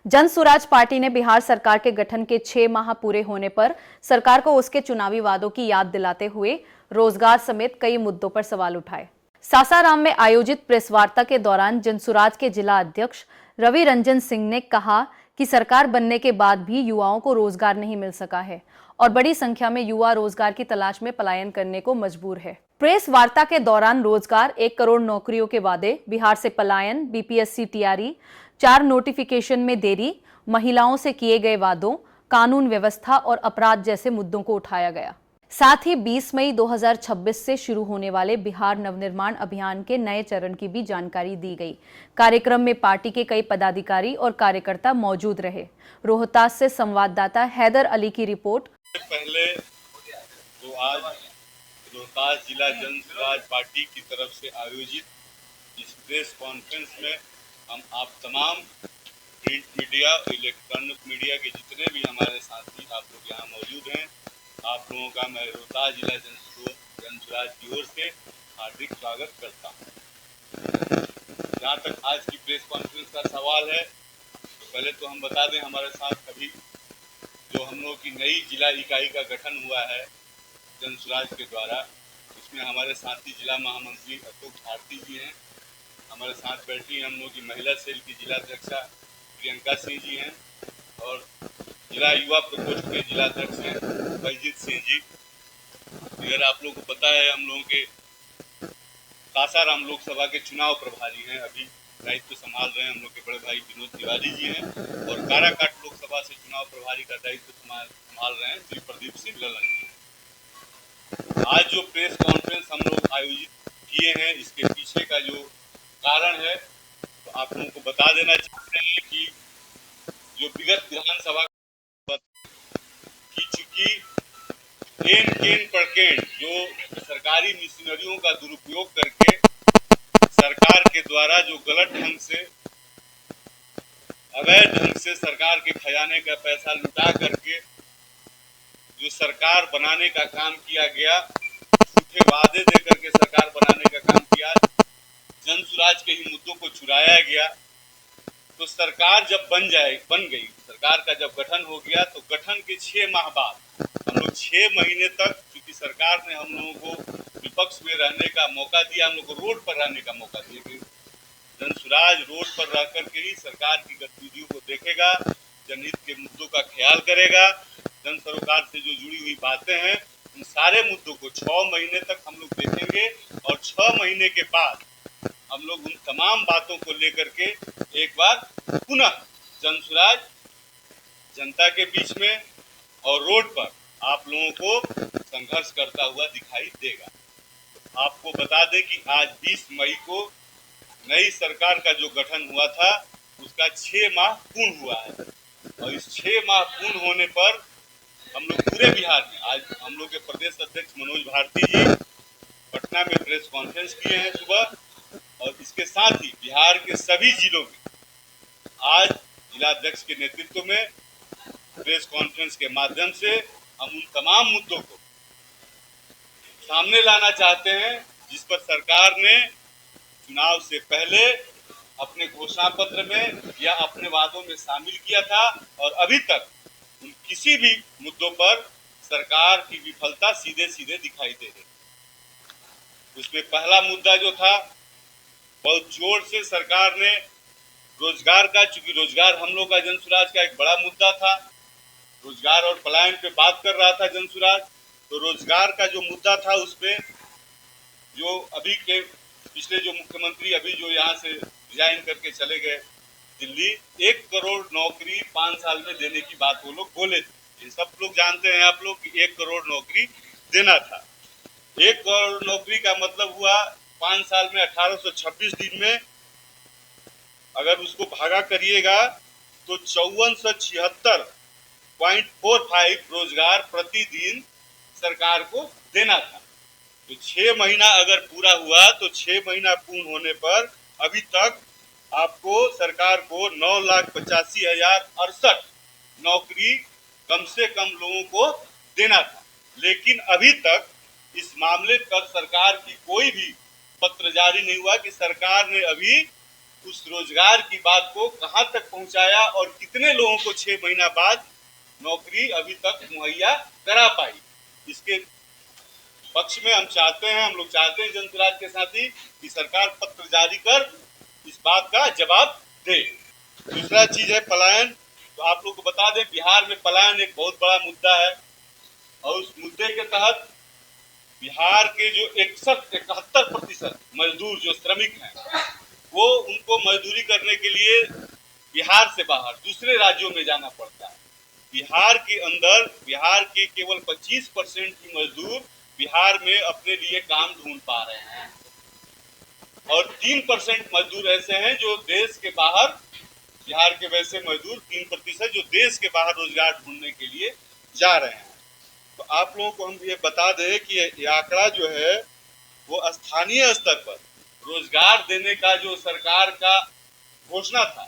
Jan Suraaj party ने बिहार सरकार के गठन के 6 माह पूरे होने पर सरकार को उसके चुनावी वादों की याद दिलाते हुए रोजगार समेत कई मुद्दों पर सवाल उठाए। सासाराम में आयोजित प्रेस वार्ता के दौरान जनसुराज के जिला अध्यक्ष रवि रंजन सिंह ने कहा कि सरकार बनने के बाद भी युवाओं को रोजगार नहीं मिल सका है और बड़ी संख्या में युवा रोजगार की तलाश में पलायन करने को मजबूर है। प्रेस वार्ता के दौरान रोजगार, 1 करोड़ नौकरियों के वादे, बिहार से पलायन, बीपीएससी तैयारी, 4 नोटिफिकेशन में देरी, महिलाओं से किए गए वादों, कानून व्यवस्था और अपराध जैसे मुद्दों को उठाया गया। साथ ही 20 मई 2026 से शुरू होने वाले बिहार नवनिर्माण अभियान के नए चरण की भी जानकारी दी गई। कार्यक्रम में पार्टी के कई पदाधिकारी और कार्यकर्ता मौजूद रहे। रोहतास से संवाददाता हैदर अली की रिपोर्ट। पहले तो आज रोहतास जिला जन सुराज पार्टी की तरफ से आयोजित इस प्रेस कॉन्फ्रेंस में हम आप तमाम प्रिंट मीडिया और इलेक्ट्रॉनिक मीडिया के जितने भी हमारे साथी आप लोग यहाँ मौजूद हैं, आप लोगों का मैं रोहतास जिला जन सुराज की ओर से हार्दिक स्वागत करता हूँ। जहाँ तक आज की प्रेस कॉन्फ्रेंस का सवाल है, तो पहले तो हम बता दें हमारे साथ अभी जो हम लोगों की नई जिला इकाई का गठन हुआ है जन सुराज के द्वारा, उसमें हमारे साथी जिला महामंत्री अशोक भारती जी हैं, हमारे साथ बैठी हम लोगों की महिला सेल की जिला अध्यक्षा प्रियंका सिंह जी हैं और जिला युवा प्रकोष्ठ के जिला अध्यक्ष हैं बैजीत सिंह जी। अगर आप लोगों को पता है, हम लोगों के सासाराम लोकसभा के चुनाव प्रभारी हैं, अभी दायित्व संभाल रहे हैं हम लोग के बड़े भाई विनोद तिवारी जी हैं और काराकाट लोकसभा से चुनाव प्रभारी का दायित्व संभाल रहे हैं श्री प्रदीप सिंह ललन जी। आज जो प्रेस कॉन्फ्रेंस हम लोग आयोजित किए हैं, इसके पीछे का जो कारण है तो आप लोगों को बता देना चाहते हैं कि जो विगत विधानसभा की चुकी केन प्रकेंड जो सरकारी मिशनरियों का दुरुपयोग करके सरकार के द्वारा जो गलत ढंग से अवैध ढंग से सरकार के खजाने का पैसा लुटा करके जो सरकार बनाने का काम किया गया, झूठे वादे दे करके सरकार बनाने का काम किया, जन सुराज के ही मुद्दों को चुराया गया। तो सरकार जब बन गई, सरकार का जब गठन हो गया तो गठन के 6 माह बाद हम लोग 6 महीने तक, क्योंकि सरकार ने हम लोगों को विपक्ष में रहने का मौका दिया, हम लोग को रोड पर रहने का मौका दिया। जन सुराज रोड पर रह करके ही सरकार की गतिविधियों को देखेगा, जनहित के मुद्दों का ख्याल करेगा, जन सरोकार से जो जुड़ी हुई बातें हैं उन सारे मुद्दों को 6 महीने तक हम लोग देखेंगे और 6 महीने के बाद हम लोग उन तमाम बातों को लेकर के एक बार पुनः जन सुराज जनता के बीच में और रोड पर आप लोगों को संघर्ष करता हुआ दिखाई देगा। आपको बता दें कि आज 20 मई को नई सरकार का जो गठन हुआ था उसका 6 माह पूर्ण हुआ है और इस 6 माह पूर्ण होने पर हम लोग पूरे बिहार में, आज हम लोग के प्रदेश अध्यक्ष मनोज भारती जी पटना में प्रेस कॉन्फ्रेंस किए हैं सुबह, और इसके साथ ही बिहार के सभी जिलों में आज जिला अध्यक्ष के नेतृत्व में प्रेस कॉन्फ्रेंस के माध्यम से हम उन तमाम मुद्दों को सामने लाना चाहते हैं जिस पर सरकार ने चुनाव से पहले अपने घोषणा पत्र में या अपने वादों में शामिल किया था और अभी तक उन किसी भी मुद्दों पर सरकार की विफलता सीधे सीधे दिखाई दे रही। उसमें पहला मुद्दा जो था, बहुत जोर से सरकार ने रोजगार का, चूंकि रोजगार हम लोग का जन सुराज का एक बड़ा मुद्दा था, रोजगार और पलायन पे बात कर रहा था जन सुराज, तो रोजगार का जो मुद्दा था उसमें जो अभी के पिछले जो मुख्यमंत्री अभी जो यहाँ से रिजाइन करके चले गए दिल्ली, 1 करोड़ नौकरी 5 साल में देने की बात वो लोग बोले थे। ये सब लोग जानते हैं आप लोग कि 1 करोड़ नौकरी देना था। 1 करोड़ नौकरी का मतलब हुआ 5 साल में 1826 दिन में अगर उसको भागा करिएगा तो 5476.45 रोजगार प्रतिदिन सरकार को देना था। तो 6 महीना अगर पूरा हुआ तो 6 महीना पूर्ण होने पर अभी तक आपको सरकार को 9,85,068 नौकरी कम से कम लोगों को देना था, लेकिन अभी तक इस मामले पर सरकार की कोई भी पत्र जारी नहीं हुआ कि सरकार ने अभी उस रोजगार की बात को कहां तक पहुंचाया और कितने लोगों को 6 महीना बाद नौकरी अभी तक मुहैया करा पाई। इसके पक्ष में हम लोग चाहते हैं जनसुराज के साथी कि सरकार पत्र जारी कर इस बात का जवाब दे। दूसरा चीज है पलायन। तो आप लोग को बता दें, बिहार में पलायन एक बहुत बड़ा मुद्दा है और उस मुद्दे के तहत बिहार के जो 71% मजदूर जो श्रमिक हैं, वो उनको मजदूरी करने के लिए बिहार से बाहर दूसरे राज्यों में जाना पड़ता है। बिहार के अंदर बिहार के केवल 25% ही मजदूर बिहार में अपने लिए काम ढूंढ पा रहे हैं और 3% मजदूर ऐसे हैं जो देश के बाहर, बिहार के वैसे मजदूर 3% जो देश के बाहर रोजगार ढूंढने के लिए जा रहे हैं। तो आप लोगों को हम ये बता दें कि ये आंकड़ा जो है वो स्थानीय स्तर पर रोजगार देने का जो सरकार का घोषणा था,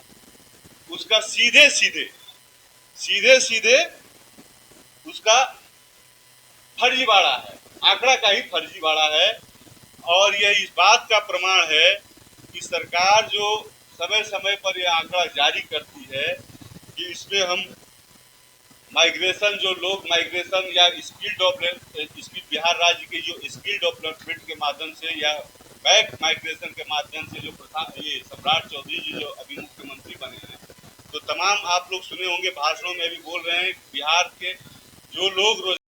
उसका सीधे सीधे उसका फर्जीवाड़ा है, आंकड़ा का ही फर्जीवाड़ा है। और यह इस बात का प्रमाण है कि सरकार जो समय समय पर यह आंकड़ा जारी करती है कि इसमें हम माइग्रेशन या स्किल बिहार राज्य के जो स्किल डेवलपमेंट के माध्यम से या बैक माइग्रेशन के माध्यम से जो ये सम्राट चौधरी जी जो अभी मुख्यमंत्री बने हैं, तो तमाम आप लोग सुने होंगे भाषणों में भी बोल रहे हैं बिहार के जो लोग